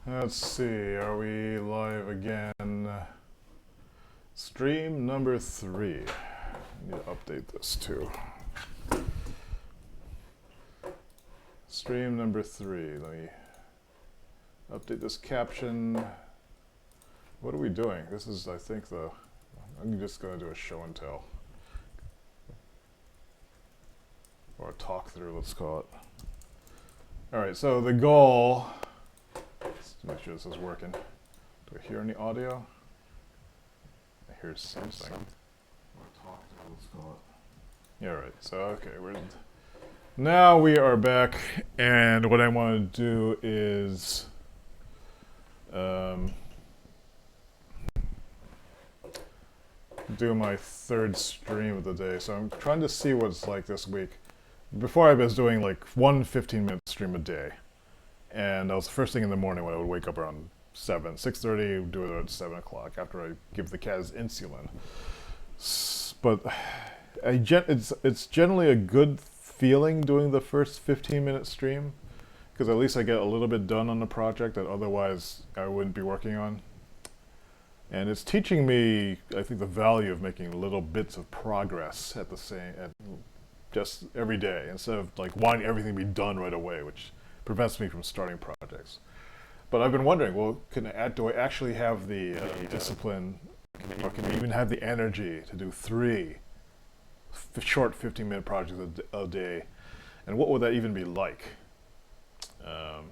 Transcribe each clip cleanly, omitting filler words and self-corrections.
Let's see, are we live again? Stream number 3. I need to update this too. Stream number 3. Let me update this caption. What are we doing? This is, I think, I'm just going to do a show and tell. Or a talk through, let's call it. Alright, so the goal, let's make sure this is working. Do I hear any audio? I hear something. Or talk through, let's call it. Yeah, right, so okay, now we are back, and what I want to do is do my 3rd stream of the day. So I'm trying to see what it's like this week. Before I was doing like one 15-minute stream a day, and that was the first thing in the morning when I would wake up around 6:30, do it at 7 o'clock after I give the cat his insulin. But it's generally a good feeling doing the first 15-minute stream, because at least I get a little bit done on the project that otherwise I wouldn't be working on. And it's teaching me, I think, the value of making little bits of progress just every day, instead of like wanting everything to be done right away, which prevents me from starting projects. But I've been wondering, well, do I actually have the discipline, or can I even have the energy to do 3 short 15-minute projects a day? And what would that even be like?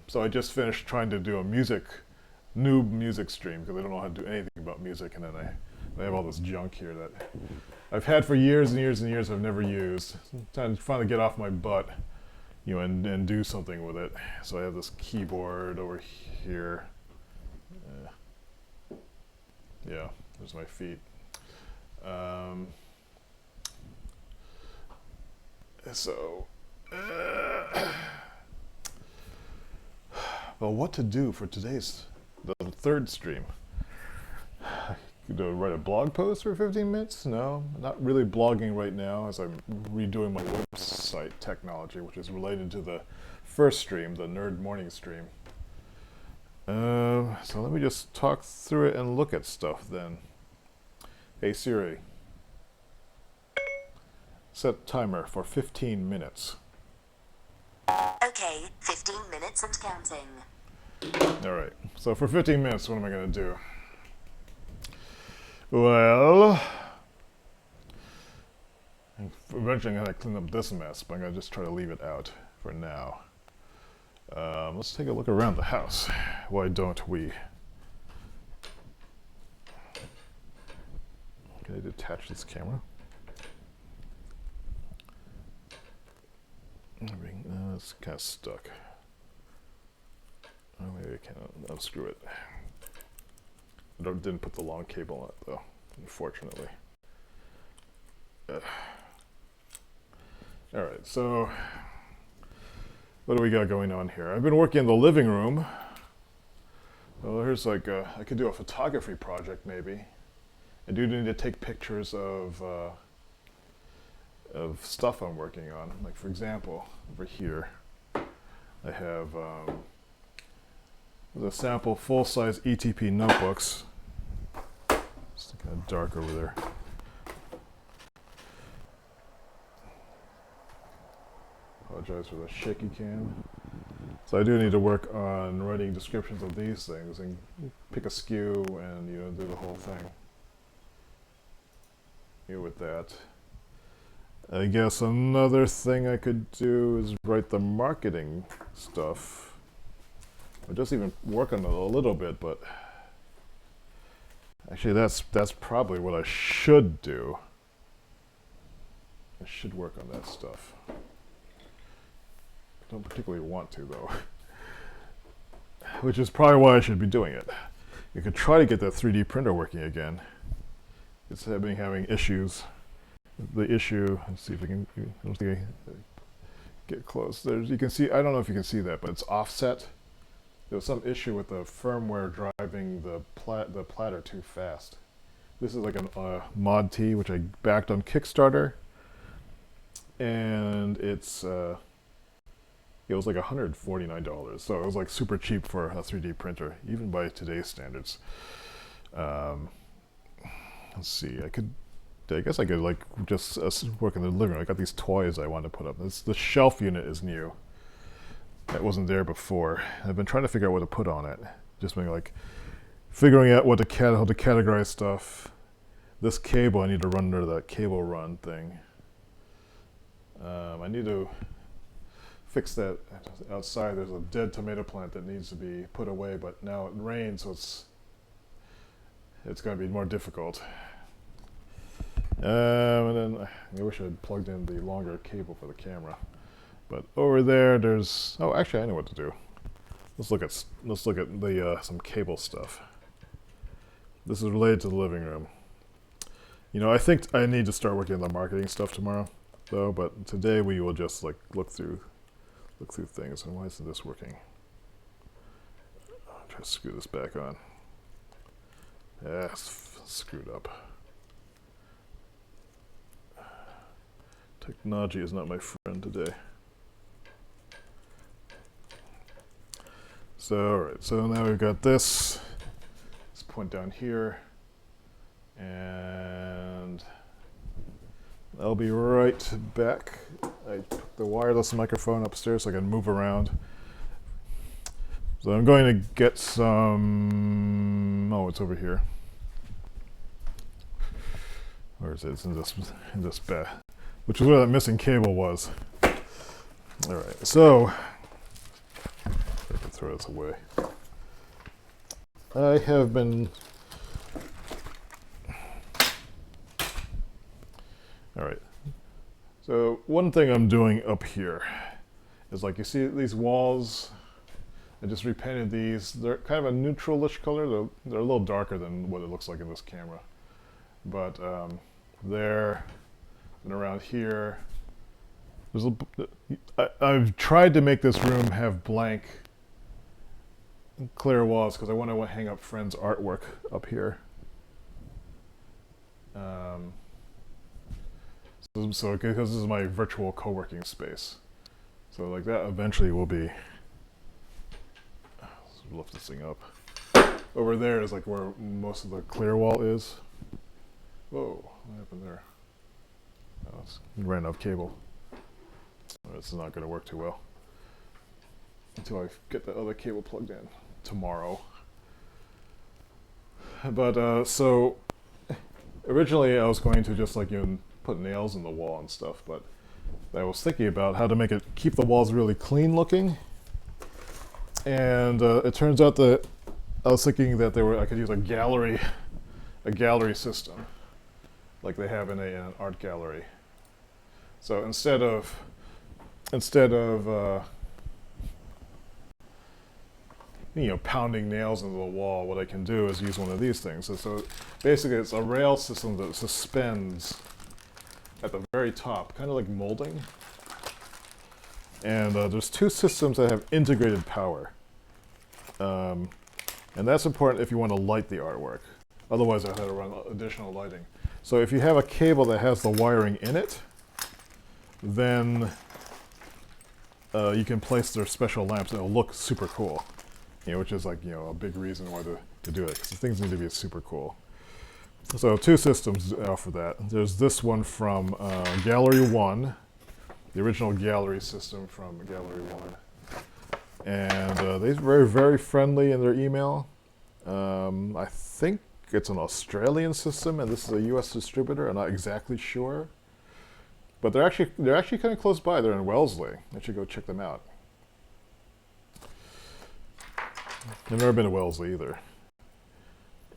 So I just finished trying to do a noob music stream, because I don't know how to do anything about music, and then I have all this junk here that I've had for years and years and years I've never used. I'm trying to finally get off my butt, and do something with it. So I have this keyboard over here. Yeah, there's my feet. Well, what to do for the 3rd stream? Do I write a blog post for 15 minutes? No, not really blogging right now, as I'm redoing my website technology, which is related to the 1st stream, the Nerd Morning stream. So let me just talk through it and look at stuff then. Hey Siri, set timer for 15 minutes. Okay, 15 minutes and counting. Alright, so for 15 minutes, what am I going to do? Well, eventually I'm going to clean up this mess, but I'm going to just try to leave it out for now. Let's take a look around the house. Why don't we? Can I detach this camera? It's kind of stuck. Oh, maybe I can unscrew it. I didn't put the long cable on it, though, unfortunately. Alright, so what do we got going on here? I've been working in the living room. Well, here's like I could do a photography project, maybe. I do need to take pictures of stuff I'm working on. Like, for example, over here, I have the sample full-size ETP notebooks. It's kind of dark over there. Apologize for the shaky cam. So I do need to work on writing descriptions of these things and pick a skew and do the whole thing. With that, I guess another thing I could do is write the marketing stuff. Or just even work on it a little bit, but actually that's probably what I should do. I should work on that stuff. I don't particularly want to, though. Which is probably why I should be doing it. You could try to get that 3D printer working again. It's having issues. The issue, let's see if I can, I don't think I get close. You can see, I don't know if you can see that, but it's offset. There was some issue with the firmware driving the platter too fast. This is like a mod T, which I backed on Kickstarter. And it's it was like $149. So it was like super cheap for a 3D printer, even by today's standards. Let's see, I guess I could like just work in the living room. I got these toys I want to put up. The shelf unit is new. That wasn't there before. I've been trying to figure out what to put on it. Just being like figuring out how to categorize stuff. This cable, I need to run under that cable run thing. I need to fix that outside. There's a dead tomato plant that needs to be put away, but now it rains, so it's going to be more difficult. And then I wish I had plugged in the longer cable for the camera. But over there, there's. Oh, actually, I know what to do. Let's look at the some cable stuff. This is related to the living room. You know, I think I need to start working on the marketing stuff tomorrow, though. But today we will just like look through things. And why isn't this working? I'll try to screw this back on. Yeah, it's screwed up. Technology is not my friend today. So, alright, so now we've got this. Let's point down here. And I'll be right back. I put the wireless microphone upstairs so I can move around. So I'm going to get some. Oh, it's over here. Where is it? It's in this bed, which is where that missing cable was. All right, so I can throw this away. I have been. All right. So one thing I'm doing up here is like you see these walls. I just repainted these. They're kind of a neutral-ish color. They're a little darker than what it looks like in this camera. But there and around here, there's I've tried to make this room have blank, clear walls because I want to hang up friends' artwork up here. So because this is my virtual co-working space, so like that eventually will be. Let's lift this thing up. Over there is like where most of the clear wall is. Whoa, what happened there? Oh, it's ran off cable. Oh, this is not going to work too well until I get the other cable plugged in tomorrow. But so originally I was going to just like put nails in the wall and stuff, but I was thinking about how to make it keep the walls really clean looking. And it turns out that I was thinking that I could use a gallery system, like they have in an art gallery. So instead of pounding nails into the wall, what I can do is use one of these things. So basically, it's a rail system that suspends at the very top, kind of like molding. And there's two systems that have integrated power. And that's important if you want to light the artwork. Otherwise, I have to run additional lighting. So if you have a cable that has the wiring in it, then you can place their special lamps and it'll look super cool. Which is like, a big reason why to do it, because the things need to be super cool. So two systems offer that. There's this one from Gallery 1, the original gallery system from Gallery 1. And they're very, very friendly in their email. I think it's an Australian system, and this is a U.S. distributor. I'm not exactly sure. But they're actually kind of close by. They're in Wellesley. I should go check them out. I've never been to Wellesley either.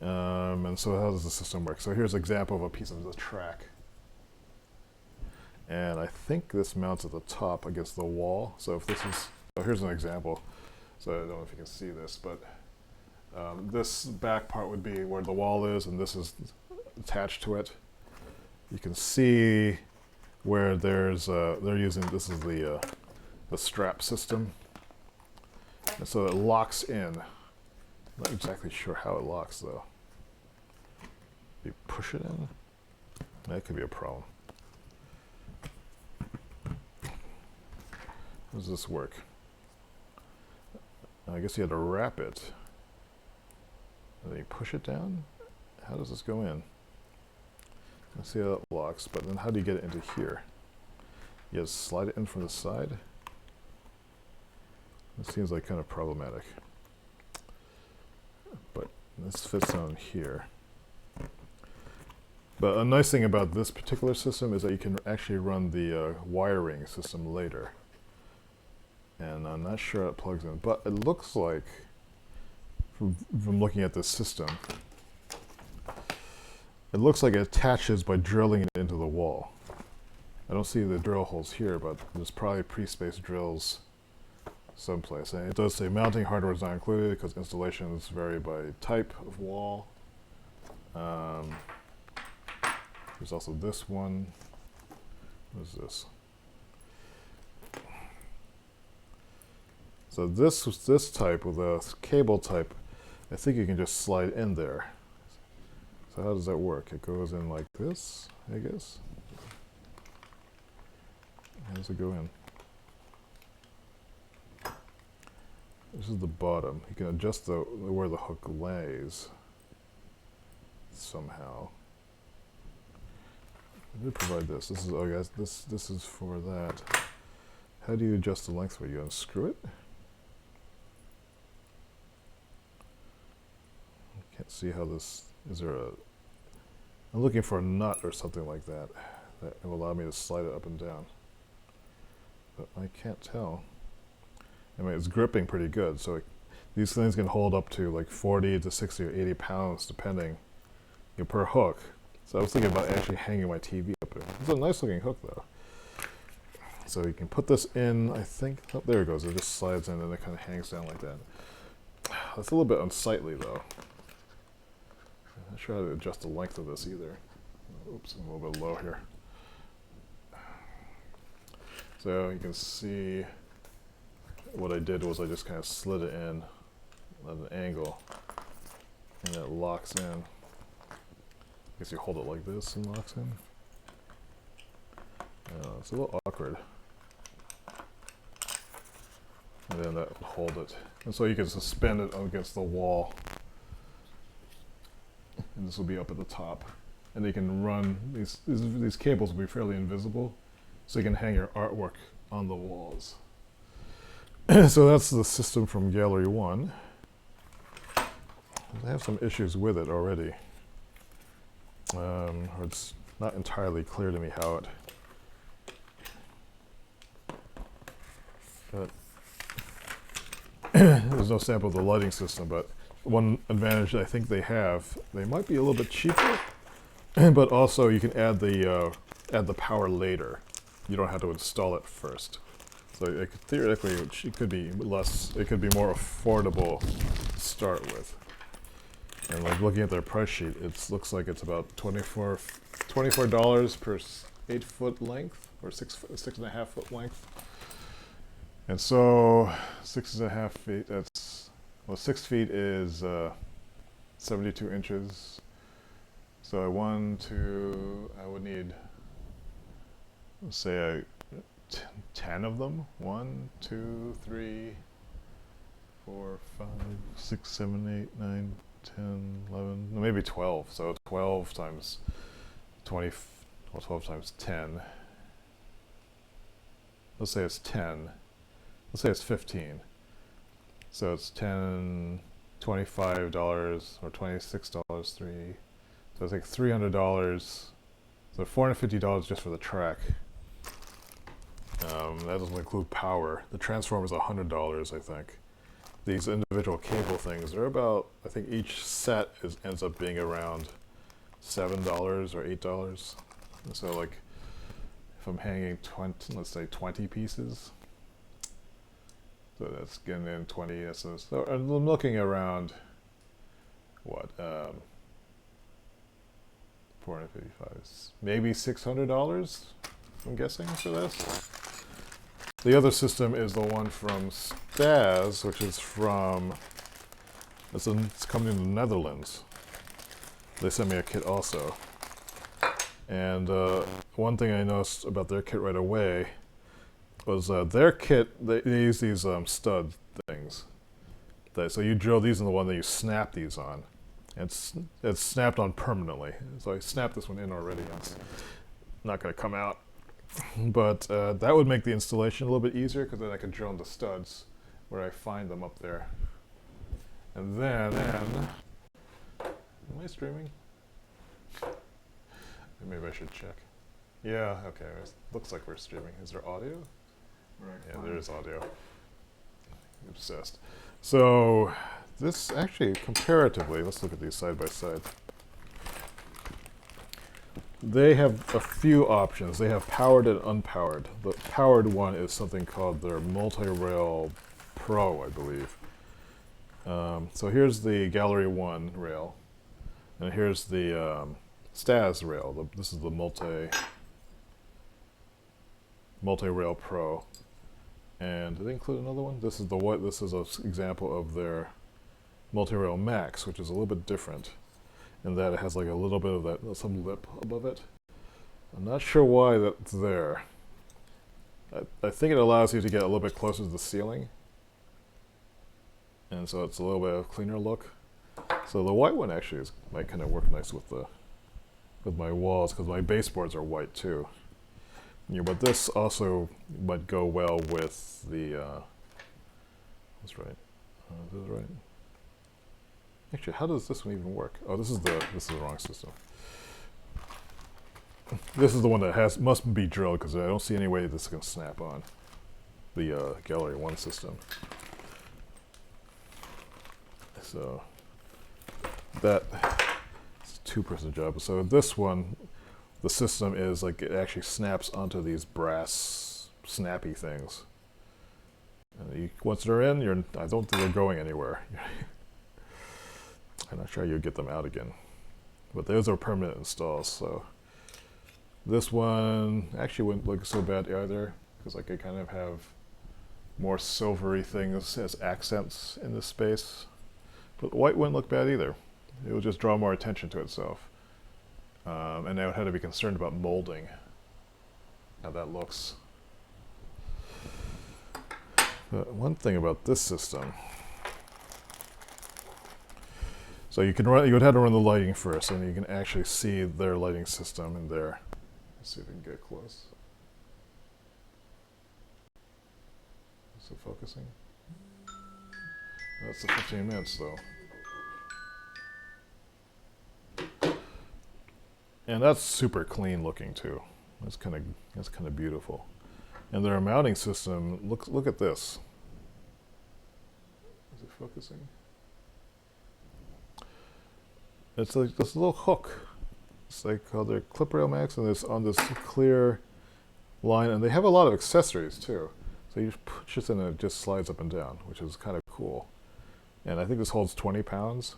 And so how does the system work? So here's an example of a piece of the track. And I think this mounts at the top against the wall. So if this is, here's an example. So I don't know if you can see this, but this back part would be where the wall is, and this is attached to it. You can see where there's, they're using, this is the strap system. And so it locks in. Not exactly sure how it locks though. You push it in? That could be a problem. How does this work? I guess you had to wrap it. And then you push it down? How does this go in? Let's see how that locks, but then how do you get it into here? You just slide it in from the side? This seems like kind of problematic. But this fits on here. But a nice thing about this particular system is that you can actually run the wiring system later. And I'm not sure how it plugs in, but it looks like, from looking at this system, it looks like it attaches by drilling it into the wall. I don't see the drill holes here, but there's probably pre-spaced drills someplace. And it does say mounting hardware is not included because installations vary by type of wall. There's also this one. What is this? So this type with a cable type, I think you can just slide in there. So how does that work? It goes in like this, I guess. How does it go in? This is the bottom. You can adjust where the hook lays somehow. I did provide this. This is, oh guys, this is for that. How do you adjust the length of it? You unscrew it? I can't see how this, is there a, I'm looking for a nut or something like that that will allow me to slide it up and down. But I can't tell. I mean, it's gripping pretty good, so these things can hold up to like 40 to 60 or 80 pounds depending, per hook. So I was thinking about actually hanging my TV up there. It's a nice looking hook though. So you can put this in, I think, oh, there it goes. It just slides in and it kind of hangs down like that. That's a little bit unsightly though. I'm not sure how to adjust the length of this either. Oops, I'm a little bit low here. So you can see what I did was I just kind of slid it in at an angle and it locks in. I guess you hold it like this and locks in. It's a little awkward. And then that would hold it. And so you can suspend it against the wall. And this will be up at the top. And you can run, these cables will be fairly invisible, so you can hang your artwork on the walls. So that's the system from Gallery 1. I have some issues with it already. Or it's not entirely clear to me how it, but there's no sample of the lighting system, but one advantage I think they have, they might be a little bit cheaper, but also you can add the power later. You don't have to install it first. So it could, theoretically, it could be less, it could be more affordable to start with. And like looking at their price sheet, it looks like it's about $24 per 8-foot length, or 6.5 foot length. And so 6.5 feet, that's, well, 6 feet is 72 inches. So I would need, let's say 10 of them. 1, 2, 3, 4, 5, 6, 7, 8, 9, 10, 11, maybe 12. So 12 times 20, well, 12 times 10. Let's say it's 10. Let's say it's 15. So it's 10, $25 or $26, 3. So it's like $300. So $450 just for the track. That doesn't include power. The transformer is $100, I think. These individual cable things, they're about, I think each set ends up being around $7 or $8. And so like, if I'm hanging 20, let's say 20 pieces, so that's getting in 20, so I'm looking around, what, 455, maybe $600, I'm guessing, for this. The other system is the one from Stas, which is from, it's coming in the Netherlands. They sent me a kit also. And one thing I noticed about their kit right away was their kit, they use these stud things. So you drill these in the one that you snap these on. It's snapped on permanently. So I snapped this one in already. It's not going to come out. But that would make the installation a little bit easier, because then I could drill in the studs where I find them up there. And then am I streaming? Maybe I should check. Yeah, okay. It looks like we're streaming. Is there audio? Right. Yeah, there is audio. Obsessed. So this actually, comparatively, let's look at these side by side. They have a few options. They have powered and unpowered. The powered one is something called their Multi-Rail Pro, I believe. So here's the Gallery 1 rail, and here's the Stas rail. This is the Multi-Rail Pro. And did they include another one? This is this is an example of their Multi-Rail Max, which is a little bit different in that it has like a little bit of that, some lip above it. I'm not sure why that's there. I think it allows you to get a little bit closer to the ceiling, and so it's a little bit of a cleaner look. So the white one actually might kind of work nice with my walls, because my baseboards are white too. Yeah, but this also might go well with the. That's right. Is this right? Actually, how does this one even work? Oh, this is the wrong system. This is the one that must be drilled, because I don't see any way this can snap on the Gallery 1 system. So that is a two-person job. So this one, the system is like it actually snaps onto these brass snappy things. And once they're in, I don't think they're going anywhere. I'm not sure how you get them out again. But those are permanent installs, so this one actually wouldn't look so bad either, because I could kind of have more silvery things as accents in this space. But the white wouldn't look bad either. It would just draw more attention to itself. And I would have to be concerned about molding, how that looks. But one thing about this system, so you would have to run the lighting first, and you can actually see their lighting system in there. Let's see if we can get close. Is it focusing? That's the 15 minutes though. And that's super clean looking too. That's kind of beautiful. And their mounting system, look at this. Is it focusing? It's like this little hook. It's like called their Clip Rail Max, and it's on this clear line, and they have a lot of accessories too. So you just push this in and it just slides up and down, which is kind of cool. And I think this holds 20 pounds,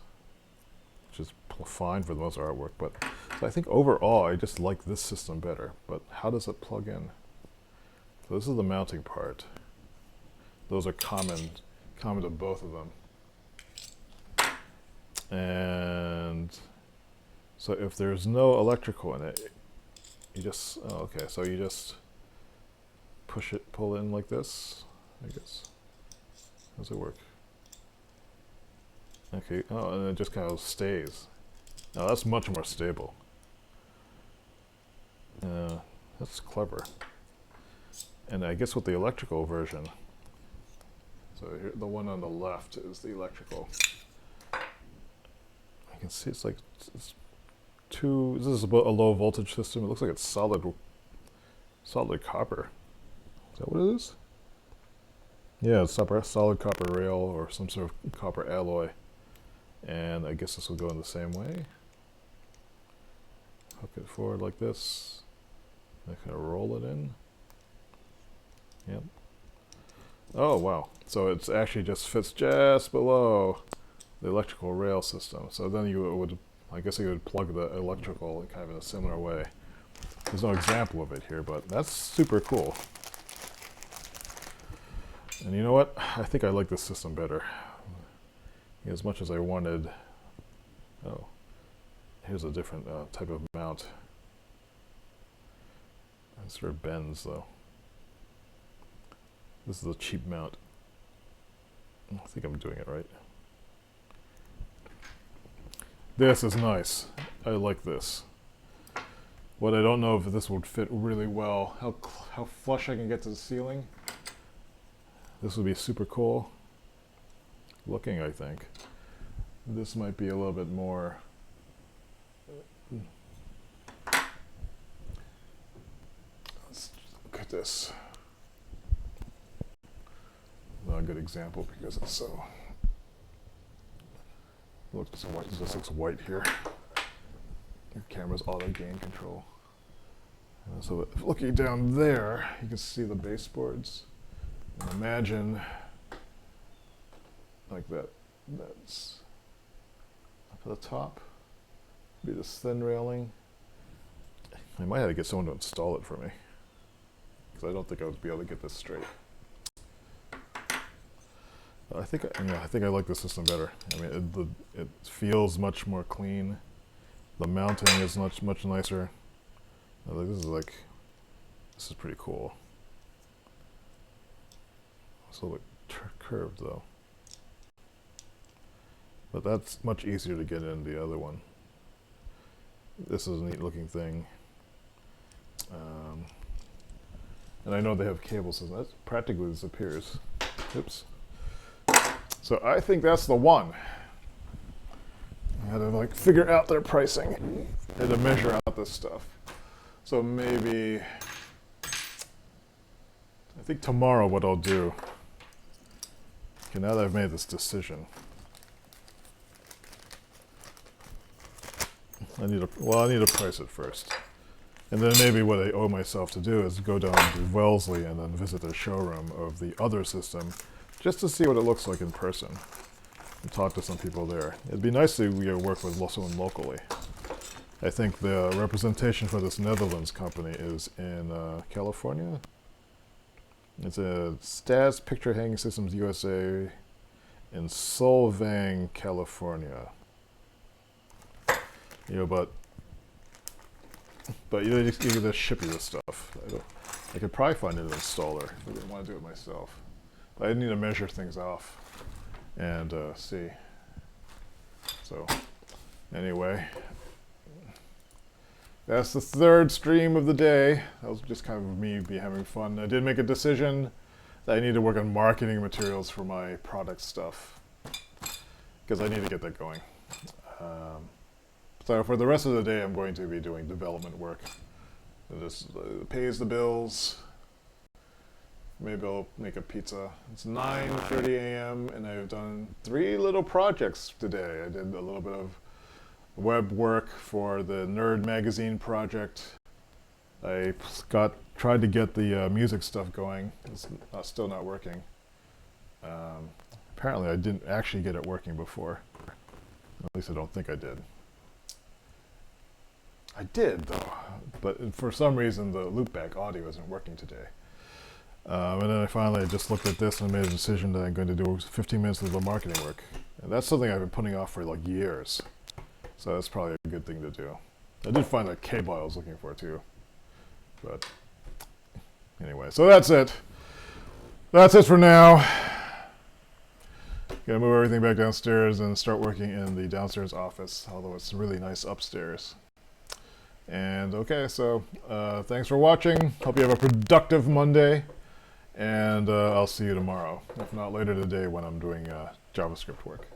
which is fine for the most artwork. But so I think overall, I just like this system better. But how does it plug in? So this is the mounting part. Those are common to both of them. And so if there's no electrical in it, you just, okay, so you just pull in like this, I guess. How does it work? Okay, oh, and it just kind of stays. Now that's much more stable. That's clever. And I guess with the electrical version, so here, the one on the left is the electrical. I can see it's like, this is a low voltage system. It looks like it's solid copper. Is that what it is? Yeah, it's solid copper rail or some sort of copper alloy. And I guess this will go in the same way. Hook it forward like this. And kind of roll it in. Yep. Oh, wow. So it actually just fits just below the electrical rail system. So then you would, I guess you would plug the electrical kind of in a similar way. There's no example of it here, but that's super cool. And you know what? I think I like this system better. As much as I wanted, oh, here's a different type of mount. It sort of bends though. This is a cheap mount. I think I'm doing it right. This is nice. I like this. What I don't know if this would fit really well, how flush I can get to the ceiling. This would be super cool looking, I think. This might be a little bit more. Let's look at this. Not a good example because it's so. Look, this looks white here. Your camera's auto gain control. So looking down there, you can see the baseboards. And imagine like that. That's up at the top. Be this thin railing. I might have to get someone to install it for me because I don't think I would be able to get this straight. I think I like the system better. I mean, it feels much more clean. The mounting is much nicer. This is pretty cool. It's a little bit curved though, but that's much easier to get in the other one. This is a neat looking thing, and I know they have cable system. That practically disappears. Oops. So I think that's the one. I had to like figure out their pricing. I had to measure out this stuff. So maybe, I think tomorrow what I'll do, okay, now that I've made this decision, I need to price it first. And then maybe what I owe myself to do is go down to Wellesley and then visit the showroom of the other system just to see what it looks like in person and talk to some people there. It'd be nice to work with someone locally. I think the representation for this Netherlands company is in California. It's a Stas Picture Hanging Systems USA in Solvang, California. But you just ship you this stuff. I could probably find an installer if I didn't want to do it myself. But I need to measure things off and see. So anyway, that's the third stream of the day. That was just kind of me having fun. I did make a decision that I need to work on marketing materials for my product stuff because I need to get that going. So for the rest of the day, I'm going to be doing development work. This pays the bills. Maybe I'll make a pizza. It's 9:30 a.m. and I've done 3 little projects today. I did a little bit of web work for the Nerd Magazine project. I tried to get the music stuff going. It's still not working. Apparently I didn't actually get it working before. At least I don't think I did. I did though, but for some reason the loopback audio isn't working today. And then I just looked at this and made a decision that I'm going to do 15 minutes of the marketing work. And that's something I've been putting off for like years. So that's probably a good thing to do. I did find that cable I was looking for too. But anyway, so that's it. That's it for now. Gonna move everything back downstairs and start working in the downstairs office, although it's really nice upstairs. And okay, so thanks for watching. Hope you have a productive Monday. And I'll see you tomorrow, if not later today when I'm doing JavaScript work.